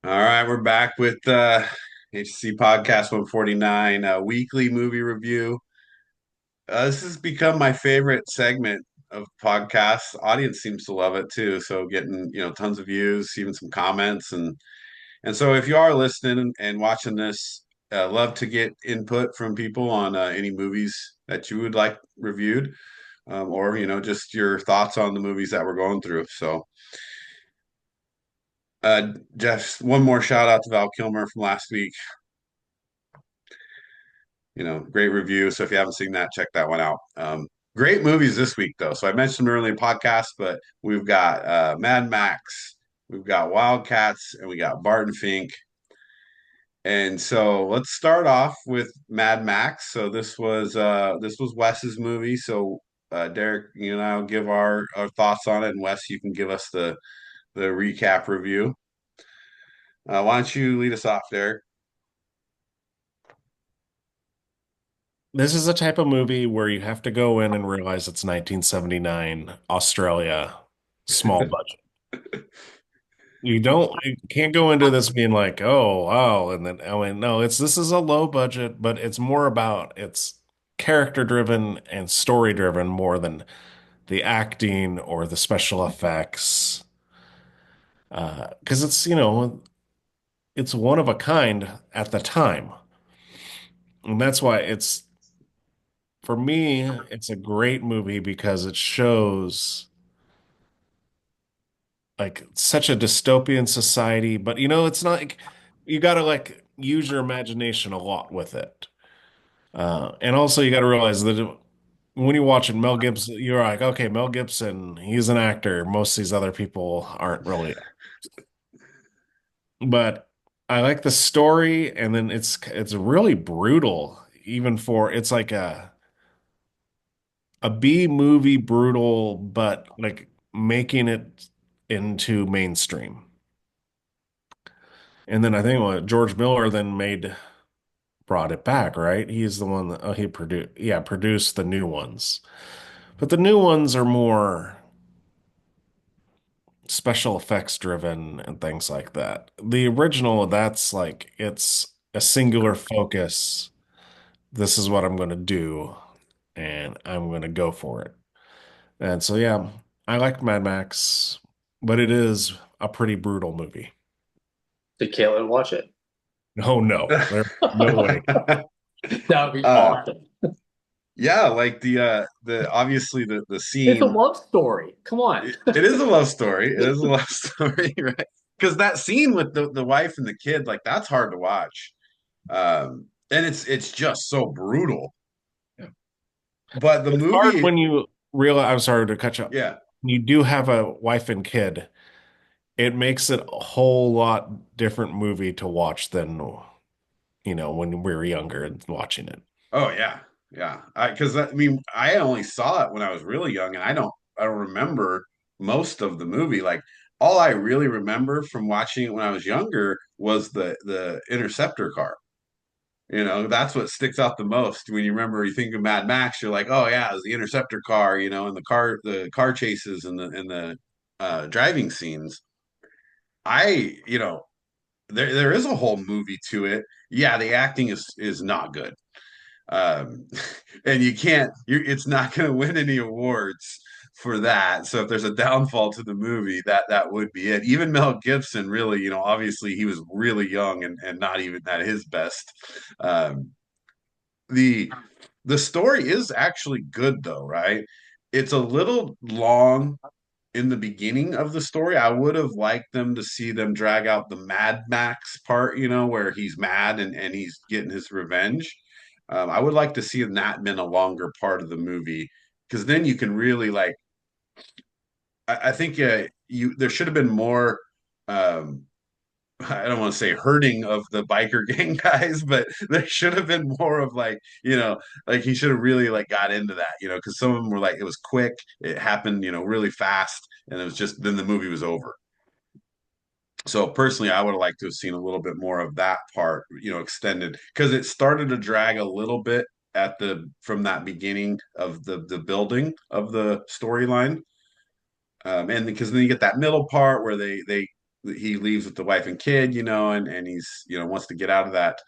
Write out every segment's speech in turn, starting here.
All right, we're back with HSC Podcast 149, weekly movie review. This has become my favorite segment of podcasts. Audience seems to love it too. So getting, tons of views, even some comments and so if you are listening and watching this, love to get input from people on any movies that you would like reviewed, or just your thoughts on the movies that we're going through. So just one more shout out to Val Kilmer from last week. Great review. So if you haven't seen that, check that one out. Great movies this week, though. So I mentioned them earlier in the podcast, but we've got Mad Max, we've got Wildcats, and we got Barton Fink. And so let's start off with Mad Max. So this was Wes's movie. So Derek, you and I'll give our thoughts on it, and Wes, you can give us the recap review. Why don't you lead us off, Derek? This is a type of movie where you have to go in and realize it's 1979, Australia, small budget. You can't go into this being like, oh, wow. And then, I mean, no, this is a low budget, but it's more about, it's character driven and story driven more than the acting or the special effects. Because it's one of a kind at the time. And that's why for me, it's a great movie because it shows like such a dystopian society, but it's not like you got to like use your imagination a lot with it. And also you got to realize that when you're watching Mel Gibson, you're like, okay, Mel Gibson, he's an actor. Most of these other people aren't really. But I like the story, and then it's really brutal, even for it's like a B movie brutal, but like making it into mainstream. And then I think what George Miller then brought it back, right? He's the one that he produced the new ones. But the new ones are more special effects driven and things like that. The original, that's like it's a singular focus. This is what I'm going to do, and I'm going to go for it. And so, yeah, I like Mad Max, but it is a pretty brutal movie. Did Caitlin watch it? Oh no, there's no way. That would be uh, awesome. Yeah, like the obviously the It's a scene. love story. Come on. It is a love story. It is a love story, right? Because that scene with the wife and the kid, like that's hard to watch. And it's just so brutal. But the It's hard movie, when you realize, I'm sorry to cut you. yeah. You do have a wife and kid. It makes it a whole lot different movie to watch than, when we were younger and watching it. Oh yeah. Yeah. I mean, I only saw it when I was really young and I don't remember most of the movie. Like all I really remember from watching it when I was younger was the interceptor car. That's what sticks out the most when you think of Mad Max. You're like, oh yeah, it was the interceptor car, and the car chases and the driving scenes. I, there is a whole movie to it. Yeah, the acting is not good, um, and it's not going to win any awards for that. So if there's a downfall to the movie, that would be it. Even Mel Gibson, really, obviously he was really young and not even at his best. Um, the the story is actually good though, right? It's a little long in the beginning of the story. I would have liked them to see them drag out the Mad Max part, where he's mad and he's getting his revenge. I would like to see that been a longer part of the movie because then you can really like. I think you there should have been more. Um, I don't want to say hurting of the biker gang guys, but there should have been more of like, like he should have really like got into that, because some of them were like it was quick, it happened, really fast, and it was just then the movie was over. So personally, I would have liked to have seen a little bit more of that part, extended because it started to drag a little bit at the from that beginning of the building of the storyline, and because then you get that middle part where he leaves with the wife and kid, and he's wants to get out of that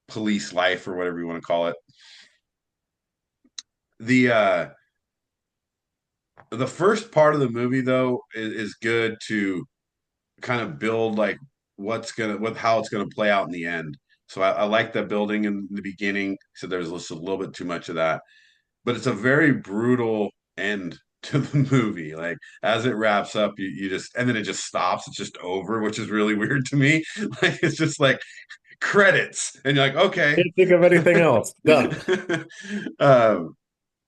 police life or whatever you want to call it. The first part of the movie though is good to kind of build like how it's gonna play out in the end. So I like that building in the beginning. So there's just a little bit too much of that, but it's a very brutal end to the movie. Like as it wraps up, you just and then it just stops. It's just over, which is really weird to me. Like it's just like credits, and you're like, okay. Can't think of anything else. Done. um,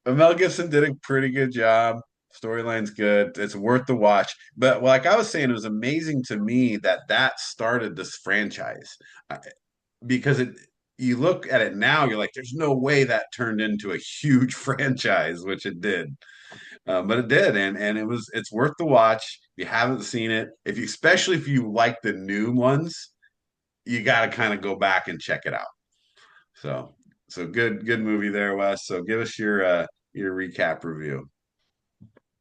but Mel Gibson did a pretty good job. Storyline's good. It's worth the watch. But like I was saying, it was amazing to me that started this franchise. Because you look at it now, you're like, there's no way that turned into a huge franchise, which it did. But it did, and it's worth the watch. If you haven't seen it, especially if you like the new ones, you got to kind of go back and check it out. So good movie there, Wes. So give us your recap review.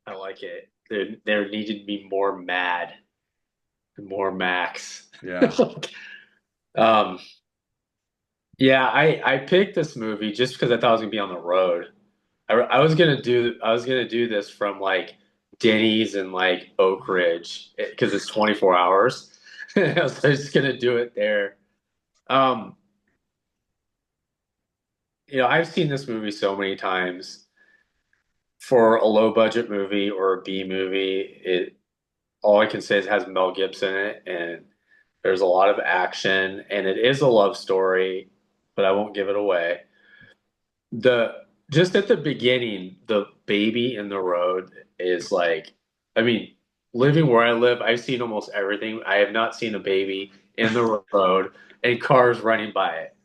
I like it. There needed to be more Mad, more Max. Yeah. Um, yeah, I picked this movie just because I thought I was gonna be on the road. I was gonna do this from like Denny's and like Oak Ridge because it's 24 hours. I was just gonna do it there. Um, I've seen this movie so many times. For a low budget movie or a B movie, all I can say is it has Mel Gibson in it, and there's a lot of action, and it is a love story, but I won't give it away. The Just at the beginning, the baby in the road is like, I mean, living where I live, I've seen almost everything. I have not seen a baby in the road and cars running by it.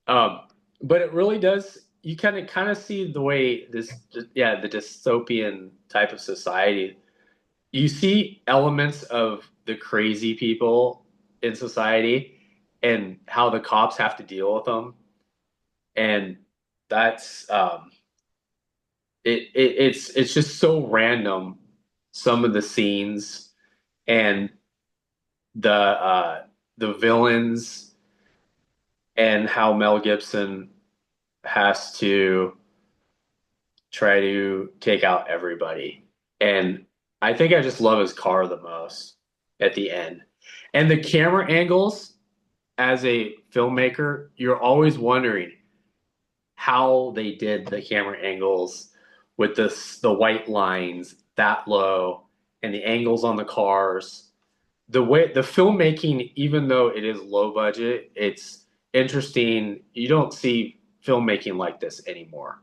Um, but it really does. You kind of see the way the dystopian type of society. You see elements of the crazy people in society and how the cops have to deal with them, and that's it's just so random. Some of the scenes and the villains and how Mel Gibson has to try to take out everybody. And I think I just love his car the most at the end. And the camera angles, as a filmmaker, you're always wondering how they did the camera angles with the white lines that low and the angles on the cars. The way the filmmaking, even though it is low budget, it's interesting. You don't see filmmaking like this anymore.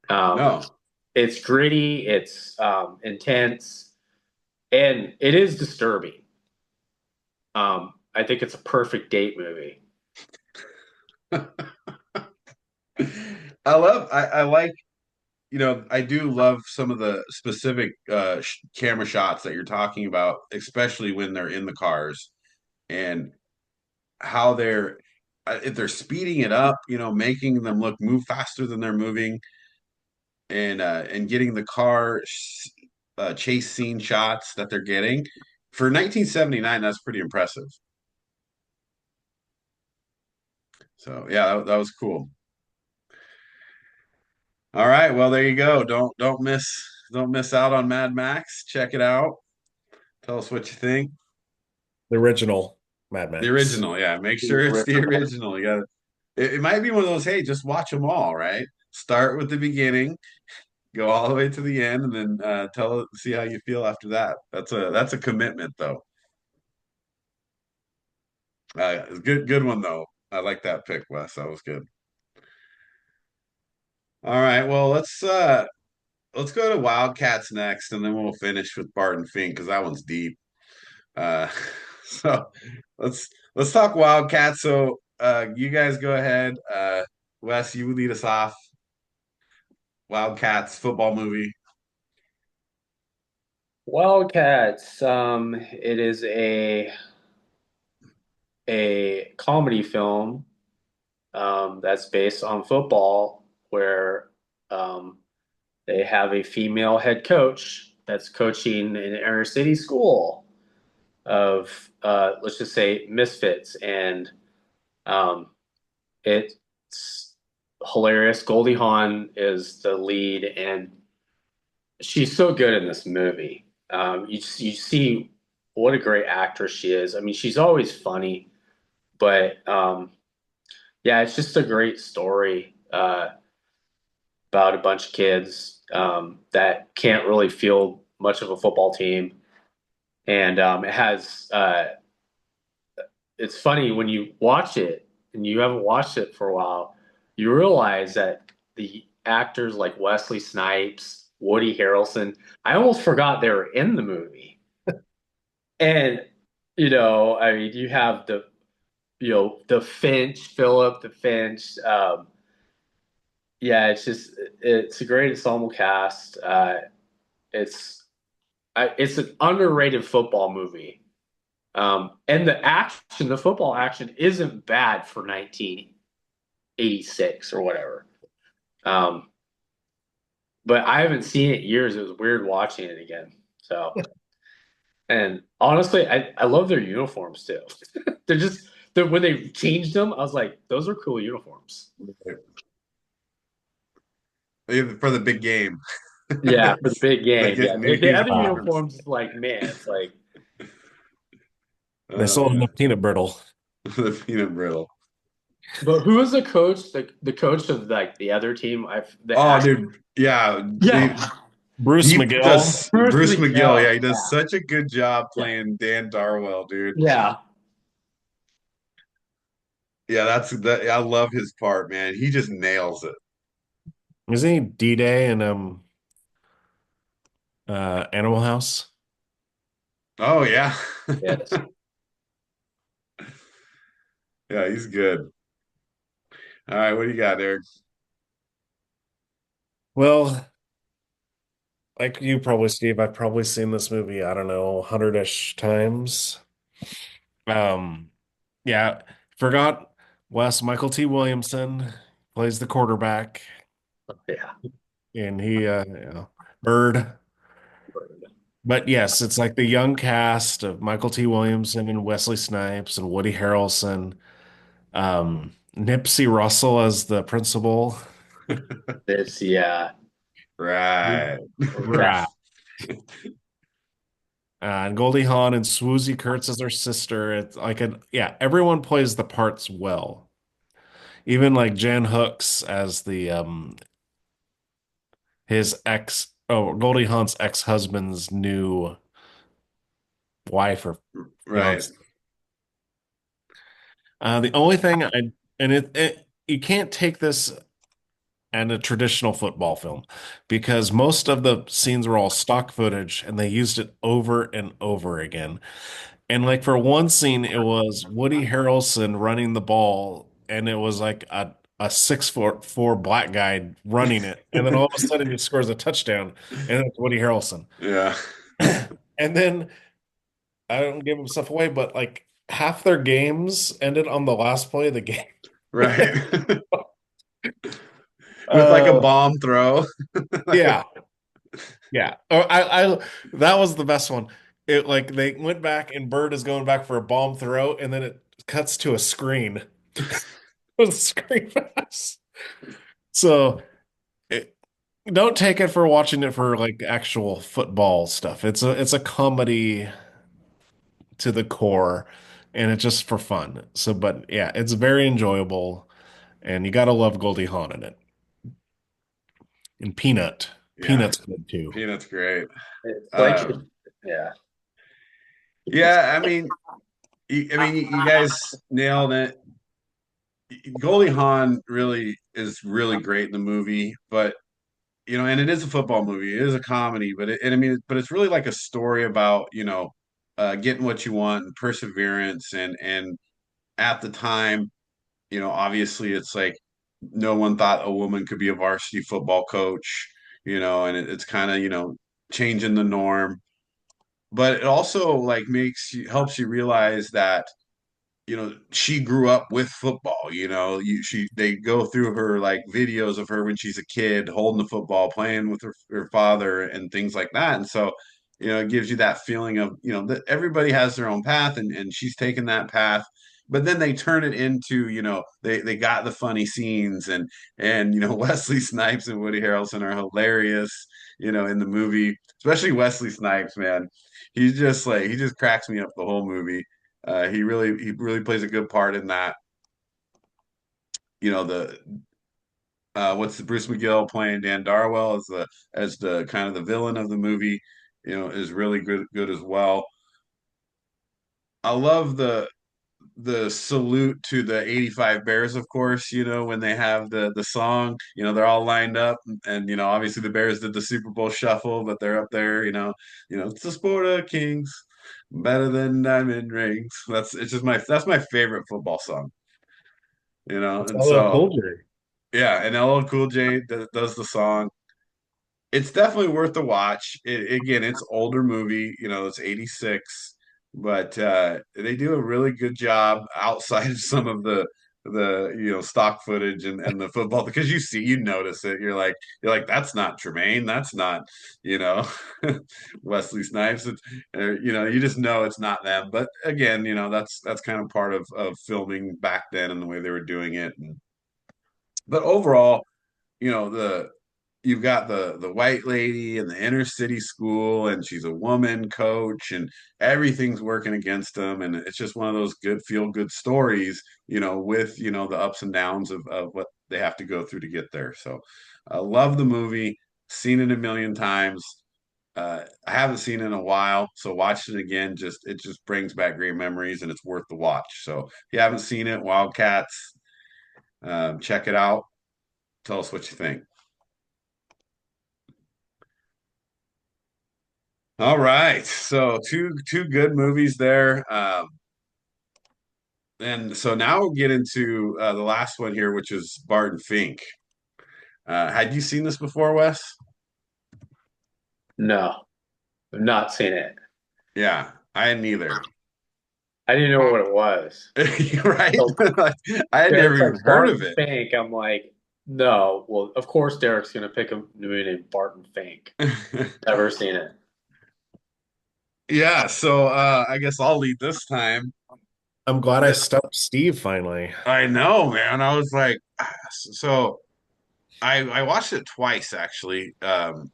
No. It's gritty, it's intense, and it is disturbing. I think it's a perfect date movie. I like, I do love some of the specific camera shots that you're talking about, especially when they're in the cars and how if they're speeding it up, making them move faster than they're moving, and getting the car chase scene shots that they're getting for 1979. That's pretty impressive. So yeah, that was cool. All right, well there you go. Don't miss out on Mad Max. Check it out. Tell us what you think. The original Mad The Max. original, yeah. Make sure it's the original. You got it might be one of those, hey, just watch them all, right? Start with the beginning, go all the way to the end, and then see how you feel after that. That's a commitment, though. Good one though. I like that pick, Wes. That was good. All right, well let's go to Wildcats next, and then we'll finish with Barton Fink because that one's deep. Uh, so let's talk Wildcats. So you guys go ahead. Wes, you lead us off. Wildcats football movie. Wildcats. It is a comedy film that's based on football, where um, they have a female head coach that's coaching an inner city school. of let's just say misfits, and um, it's hilarious. Goldie Hawn is the lead, and she's so good in this movie. You see what a great actress she is. I mean, she's always funny, but yeah, it's just a great story about a bunch of kids that can't really field much of a football team, and it has. It's funny when you watch it and you haven't watched it for a while, you realize that the actors like Wesley Snipes, Woody Harrelson, I almost forgot they were in the movie. And I mean, you have the Finch, Philip, the Finch. Yeah, it's a great ensemble cast. It's it's an underrated football movie. And the football action isn't bad for 1986 or whatever. Um, but I haven't seen it in years. It was weird watching it again. So, and honestly, I love their uniforms too. When they changed them, I was like, those are cool uniforms. For the big game. Yeah, for the big They game. get Yeah, new the other uniforms. uniforms, like man, it's like They Oh sold yeah. enough peanut brittle. The peanut brittle. but who was the coach? The coach of like the other team? The Oh, act. dude. Yeah. Yeah, Bruce He McGill. does Bruce Bruce McGill. McGill. Yeah, he does such a good job Yeah, playing Dan Darwell, dude. yeah. Yeah, that's that. I love his part, man. He just nails it. Is he D-Day and Animal House? Oh yeah. Yes. Yeah, he's good. All right, what do you got, Eric? Well, like you probably, Steve, I've probably seen this movie, I don't know, 100-ish times. Um, yeah, forgot Michael T. Williamson plays the quarterback, Yeah. and Bird. But yes, it's like the young cast of Michael T. Williamson and Wesley Snipes and Woody Harrelson, Nipsey Russell as the principal. It's yeah. Right. Right. And Goldie Hawn and Swoozie Kurtz as her sister. It's like yeah, everyone plays the parts well. Even like Jan Hooks as the Goldie Hawn's ex-husband's new wife or Right. fiance. The only thing and it you can't take this and a traditional football film because most of the scenes were all stock footage and they used it over and over again. And like for one scene, it was Woody Harrelson running the ball, and it was like a 6'4" black guy running it, and then all of a sudden he scores a touchdown, and it's Woody Harrelson. Yeah. And then I don't give himself away, but like half their games ended on the last play of the game. Right. With like a Uh, bomb throw. Like a yeah, yeah. Oh, that was the best one. It like they went back and Bird is going back for a bomb throw, and then it cuts to a screen. With a screen pass. So it, don't take it for watching it for like actual football stuff. It's a comedy to the core, and it's just for fun. So, but yeah, it's very enjoyable, and you gotta love Goldie Hawn in it. And yeah. Peanut's good too. Peanut's great. It's like Um, yeah. yeah, you guys nailed it. Goldie Hawn really is really great in the movie, but and it is a football movie. It is a comedy, but it's really like a story about, getting what you want and perseverance and at the time, obviously it's like no one thought a woman could be a varsity football coach, and it's kind of, changing the norm. But it also like helps you realize that she grew up with football. They go through her like videos of her when she's a kid holding the football, playing with her father and things like that. And so it gives you that feeling of, that everybody has their own path, and she's taken that path. But then they turn it into, they got the funny scenes, and Wesley Snipes and Woody Harrelson are hilarious, in the movie, especially Wesley Snipes, man. He just cracks me up the whole movie. He really plays a good part in that. The what's the Bruce McGill playing Dan Darwell as the kind of the villain of the movie, is really good as well. I love the salute to the 85 Bears, of course, when they have the song, they're all lined up, and obviously the Bears did the Super Bowl shuffle, but they're up there, it's the sport of kings, better than diamond rings. That's my favorite football song, It's and LL so Cool J. yeah, and LL Cool J does the song. It's definitely worth the watch. Again, it's older movie, it's 86, but they do a really good job outside of some of the stock footage and the football, because you notice it. You're like that's not Tremaine, that's not, you know Wesley Snipes. You just know it's not them. But again, that's kind of part of filming back then and the way they were doing it. But overall, the you've got the white lady in the inner city school, and she's a woman coach, and everything's working against them, and it's just one of those good feel good stories, with the ups and downs of what they have to go through to get there. So I love the movie, seen it a million times. I haven't seen it in a while, so watching it again, it just brings back great memories, and it's worth the watch. So if you haven't seen it, Wildcats, check it out. Tell us what you think. All right, so two good movies there, and so now we'll get into the last one here, which is Barton Fink. Had you seen this before, Wes? No, I've not seen it. Yeah, I hadn't either. I didn't know what it was. Right? So Like, I had never Derek's even like heard of Barton it. Fink. I'm like, no. Well, of course Derek's gonna pick a movie named Barton Fink. Never seen it. Yeah, so I guess I'll lead this time. I'm glad I stumped Steve finally. I know, man. I was like, so I watched it twice actually.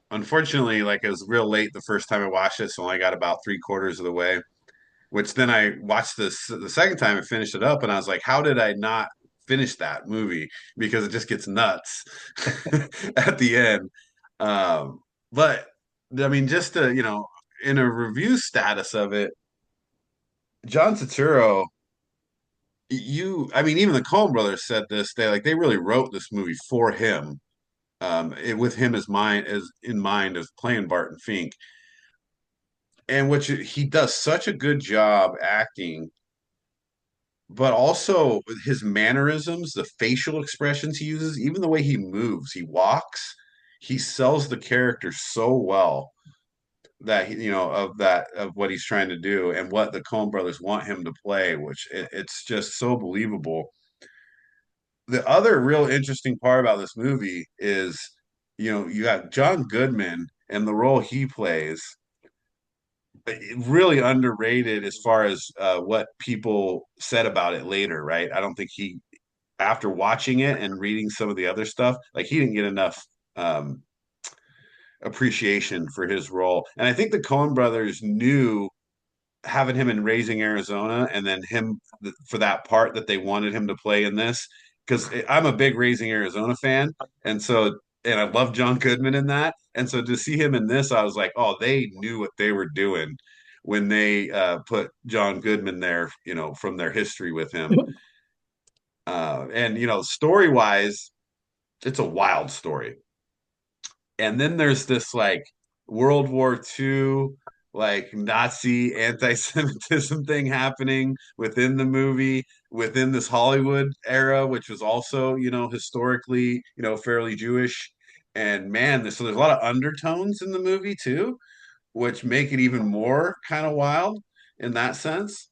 Unfortunately, like it was real late the first time I watched it, so I only got about three-quarters of the way. Which then I watched this the second time and finished it up, and I was like, how did I not finish that movie? Because it just gets nuts at the end. But I mean, just to, in a review status of it, John Turturro, I mean, even the Coen Brothers said this. They really wrote this movie for him, with him as in mind as playing Barton Fink, and which he does such a good job acting, but also his mannerisms, the facial expressions he uses, even the way he moves, he walks, he sells the character so well that of what he's trying to do and what the Coen brothers want him to play, which it's just so believable. The other real interesting part about this movie is, you got John Goodman and the role he plays, really underrated as far as what people said about it later, right? I don't think after watching it and reading some of the other stuff, like he didn't get enough um, appreciation for his role. And I think the Coen brothers knew, having him in Raising Arizona and then him for that part that they wanted him to play in this, because I'm a big Raising Arizona fan, and I love John Goodman in that, and so to see him in this, I was like, oh, they knew what they were doing when they put John Goodman there, from their history with him. And story wise, it's a wild story. And then there's this like World War II, like Nazi anti-Semitism thing happening within the movie, within this Hollywood era, which was also, historically, fairly Jewish. And man, so there's a lot of undertones in the movie too, which make it even more kind of wild in that sense.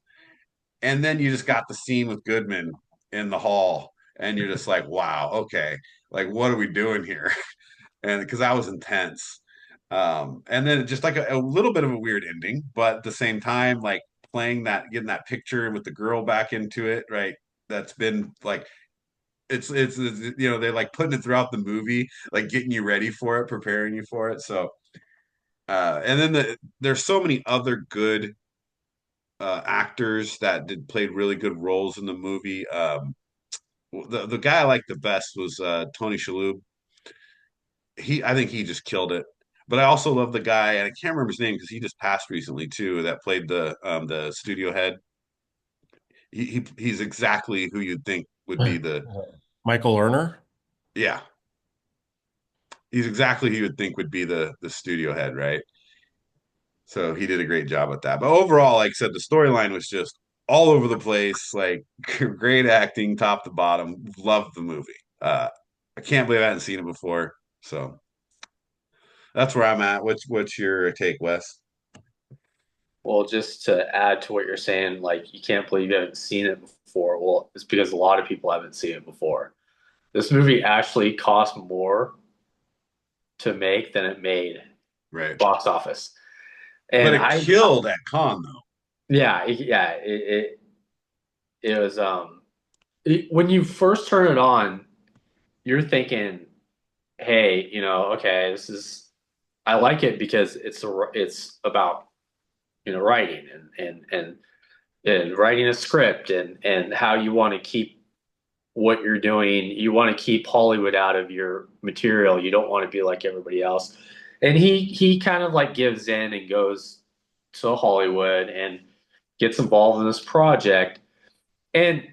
And then you just got the scene with Goodman in the hall, and you're just like, wow, okay, like what are we doing here? And because that was intense. And then just like a little bit of a weird ending, but at the same time, like playing that, getting that picture with the girl back into it, right? That's been like they're like putting it throughout the movie, like getting you ready for it, preparing you for it. So and then there's so many other good actors that did played really good roles in the movie. The guy I liked the best was Tony Shalhoub. I think he just killed it. But I also love the guy, and I can't remember his name because he just passed recently too. That played the studio head. He's exactly who you'd think would be the Michael Lerner. yeah. He's exactly who you would think would be the studio head, right? So he did a great job with that. But overall, like I said, the storyline was just all over the place. Like great acting, top to bottom. Loved the movie. I can't believe I hadn't seen it before. So that's where I'm at. What's your take, Wes? Well, just to add to what you're saying, like you can't believe you haven't seen it before. Well, it's because a lot of people haven't seen it before. This movie actually cost more to make than it made Right. box office. But And it killed at con though. yeah, it was when you first turn it on, you're thinking, hey, okay, this is I like it because it's about writing and writing a script and how you want to keep what you're doing. You want to keep Hollywood out of your material. You don't want to be like everybody else. And he kind of like gives in and goes to Hollywood and gets involved in this project. And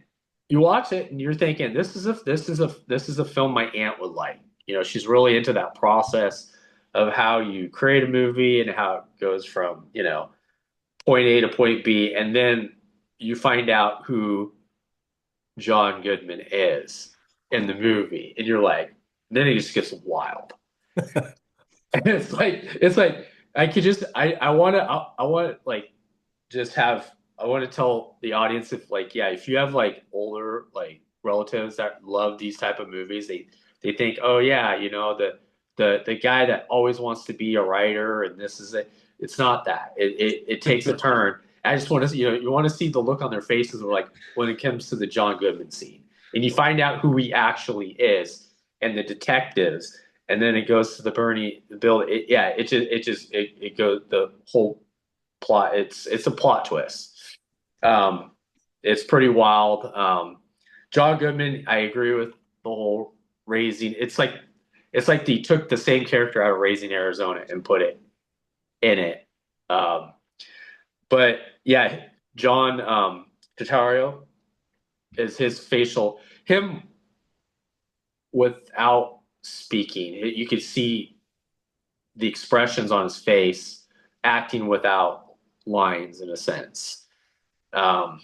you watch it and you're thinking, this is a film my aunt would like. She's really into that process of how you create a movie and how it goes from, point A to point B, and then you find out who John Goodman is in the movie, and you're like, then it just gets wild. And it's like I could just I want to like just have I want to tell the audience if like yeah if you have like older like relatives that love these type of movies they think oh yeah the guy that always wants to be a writer and this is it it's not that it takes a turn. I just want to you want to see the look on their faces like when it comes to the John Goodman scene and you find out who he actually is and the detectives and then it goes to the Bernie the bill. It goes the whole plot. It's a plot twist. Um, it's pretty wild. John Goodman, I agree with the whole raising. It's like they took the same character out of Raising Arizona and put it in it. Um, but yeah, John Turturro is his facial him without speaking. You could see the expressions on his face, acting without lines in a sense. Um,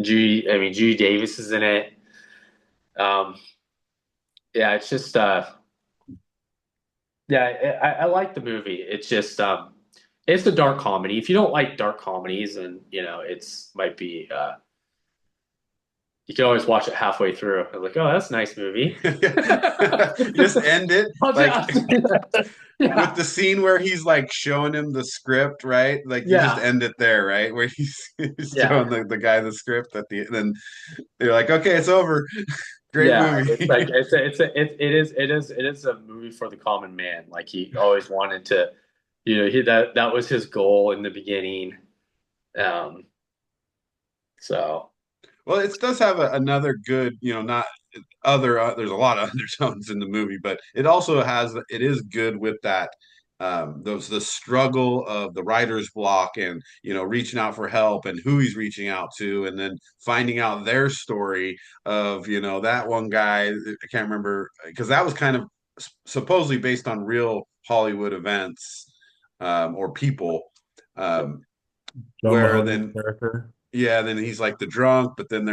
Judy Davis is in it. Um, yeah, it's just yeah, I like the movie. It's just it's a dark comedy. If you don't like dark comedies, and it's might be you can always watch it halfway through. I'm like, oh, that's a nice movie. Just end it like Yeah, with the scene where he's like showing him the script, right? Like you just yeah, end it there, right? Where he's yeah. showing the guy the script at the then they're like, okay, it's over. Great Yeah, it's like movie. it is a movie for the common man. Like he always wanted to, that was his goal in the beginning. Um, so Well, it does have another good, not there's a lot of undertones in the movie, but it is good with that those the struggle of the writer's block and reaching out for help and who he's reaching out to and then finding out their story of that one guy I can't remember because that was kind of supposedly based on real Hollywood events or people um, John where Mahoney's then character. yeah, then he's like the drunk, but then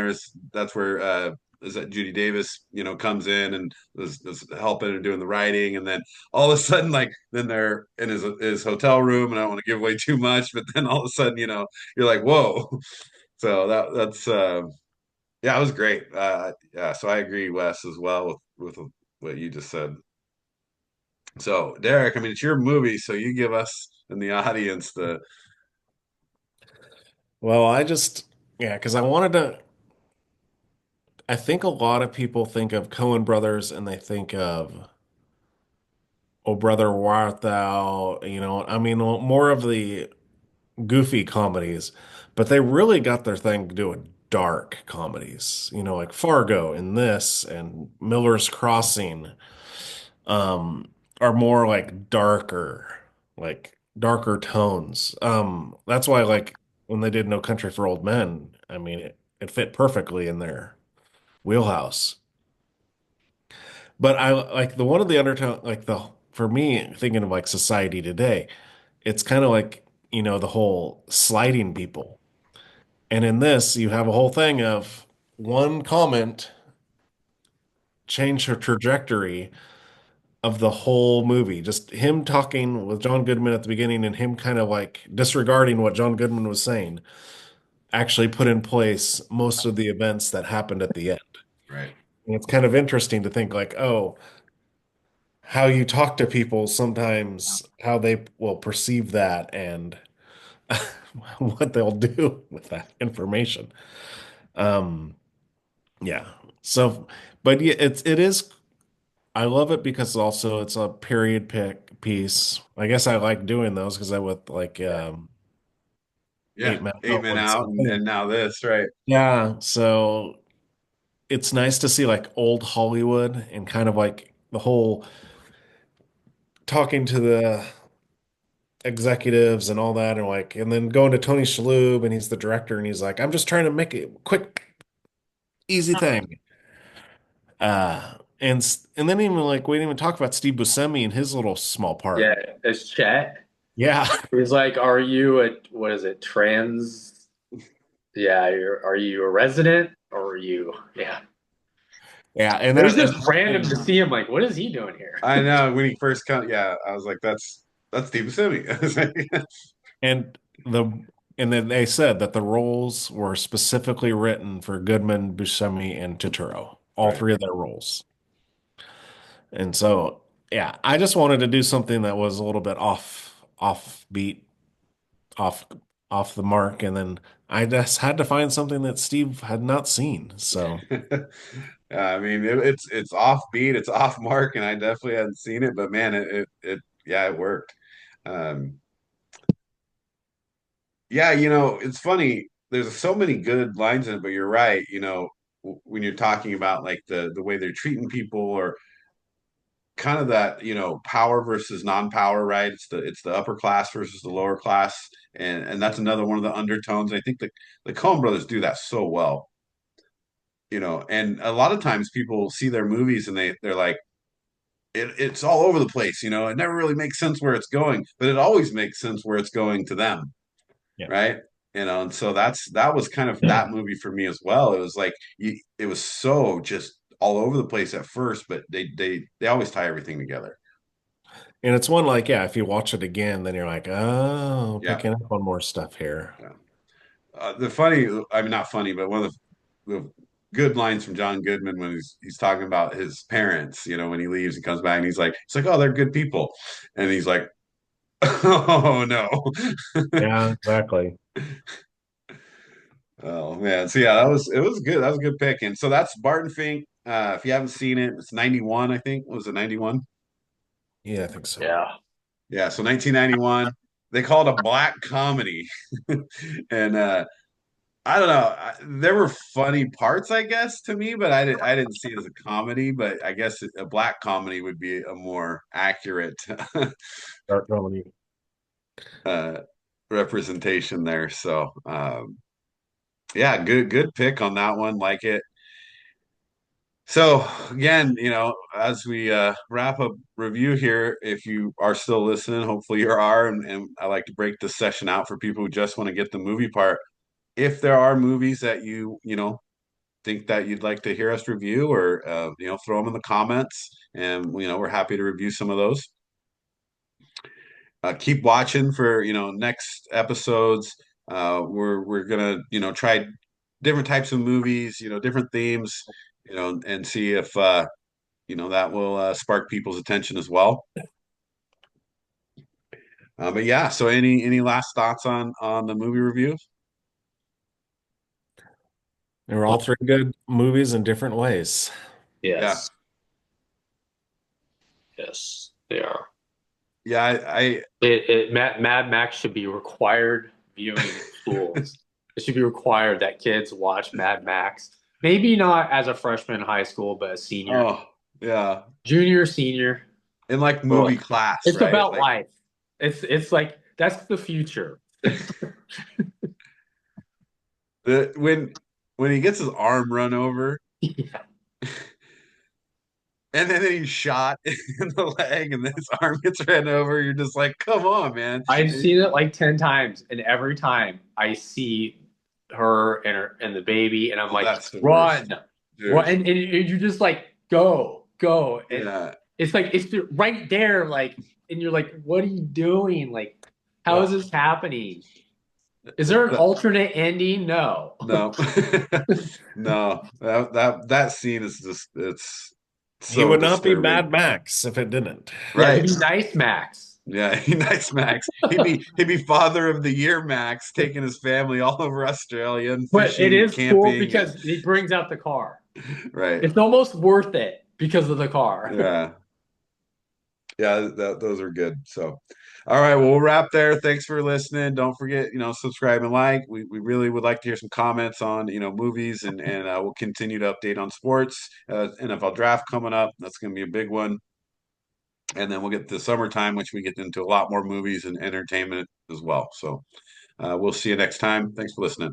that's where is that Judy Davis, comes in and is helping and doing the writing, and then all of a sudden, like then they're in his hotel room, and I don't want to give away too much, but then all of a sudden, you're like, whoa. So that's yeah, it was great. Yeah, so I agree, Wes, as well with what you just said. So, Derek, I mean, it's your movie, so you give us and the audience the Well, yeah, because I think a lot of people think of Coen Brothers and they think of Oh Brother, Where Art Thou? I mean, more of the goofy comedies, but they really got their thing doing dark comedies, like Fargo and this and Miller's Crossing, um, are more like darker tones. That's why like when they did No Country for Old Men, I mean it fit perfectly in their wheelhouse. But I like the one of the undertone, like the for me thinking of like society today, it's kind of like, the whole slighting people. And in this, you have a whole thing of one comment change the trajectory of the whole movie. Just him talking with John Goodman at the beginning and him kind of like disregarding what John Goodman was saying actually put in place most of the events that happened at the end. right. And it's kind of interesting to think like, oh, how you talk to people sometimes, how they will perceive that and what they'll do with that information. Um, yeah. So, but yeah, it is. I love it because also it's a period pick piece. I guess I like doing those because I with like Yeah, 8 Men Eight Out Men with the Out same thing. and now this, right? Yeah. So it's nice to see like old Hollywood and kind of like the whole talking to the executives and all that, and like, and then going to Tony Shalhoub and he's the director and he's like, I'm just trying to make it quick, easy thing. And then even like we didn't even talk about Steve Buscemi and his little small Yeah, part. it's Chet. Yeah. He's like, "Are you a what is it? Trans? Yeah, are you a resident or are you? Yeah." Yeah. And It was that just and, random to see him. Like, what is he doing here? I know when he first come, yeah, I was like, that's Steve Buscemi. and the and then they said that the roles were specifically written for Goodman, Buscemi, and Turturro, all Right. three of their roles. And so, yeah, I just wanted to do something that was a little bit off beat, off off the mark, and then I just had to find something that Steve had not seen. So, I mean, it's offbeat, it's off mark, and I definitely hadn't seen it, but man, yeah, it worked. Um, yeah, it's funny. There's so many good lines in it, but you're right. When you're talking about like the way they're treating people, or kind of that, power versus non-power, right? It's the upper class versus the lower class, and that's another one of the undertones. I think the Coen brothers do that so well. And a lot of times people see their movies and they're like, it's all over the place. It never really makes sense where it's going, but it always makes sense where it's going to them, yeah. right? And so that was kind of that movie for me as well. It was like it was so just all over the place at first, but they always tie everything together. And it's one like, yeah, if you watch it again, then you're like, oh, Yeah, picking up on more stuff here. yeah. The funny, I mean, not funny, but one of the good lines from John Goodman when he's talking about his parents, when he leaves and comes back and he's like, oh, they're good people. And he's like, oh no. Yeah, exactly. Oh man. So yeah, it was good. That was a good pick. And so that's Barton Fink. If you haven't seen it, it's 91, I think. Was it 91? Yeah, I think so. Yeah. Yeah, so 1991. They called it a black comedy. And I don't know. There were funny parts, I guess, to me, but I didn't see it as a comedy. But I guess a black comedy would be a more accurate Dark comedy. uh, representation there. So yeah, good pick on that one. Like it. So again, as we wrap up review here, if you are still listening, hopefully you are, and I like to break this session out for people who just want to get the movie part. If there are movies that you think that you'd like to hear us review, or throw them in the comments, and we're happy to review some of those. Keep watching for next episodes. We're gonna try different types of movies, different themes, and see if that will spark people's attention as well. But yeah, so any last thoughts on the movie review? They were all three good movies in different ways. Yeah, Yes. Yes, they are. yeah, I Mad Max should be required viewing in schools. It should be required that kids watch Mad Max. Maybe not as a freshman in high school, but a senior, oh yeah, junior, senior. in like Boy, movie class, it's right? about Like life. It's like that's the future. the when he gets his arm run over Yeah. and then he's shot in the leg and then his arm gets ran over, you're just like, come on, man. I've seen it like 10 times, and every time I see her and the baby, and I'm Oh, like, that's the worst, run, run, dude. and you're just like, go, go, and Yeah. it's like it's right there, like, and you're like, what are you doing? Like, how is Well, this happening? Is there an alternate ending? No. no. No. That scene is just it's He so would not be disturbing. Mad Max if it didn't. Yeah, he'd Right. be nice, Max. Yeah, nice Max. He'd be father of the year Max, taking his family all over Australia and But it fishing, is cool camping, and because he brings out the car. right. It's almost worth it because of the car. Yeah. Yeah, those are good. So, all right, well, we'll wrap there. Thanks for listening. Don't forget, subscribe and like. We really would like to hear some comments on, movies, and we'll continue to update on sports. NFL draft coming up. That's going to be a big one. And then we'll get to summertime, which we get into a lot more movies and entertainment as well. So, we'll see you next time. Thanks for listening.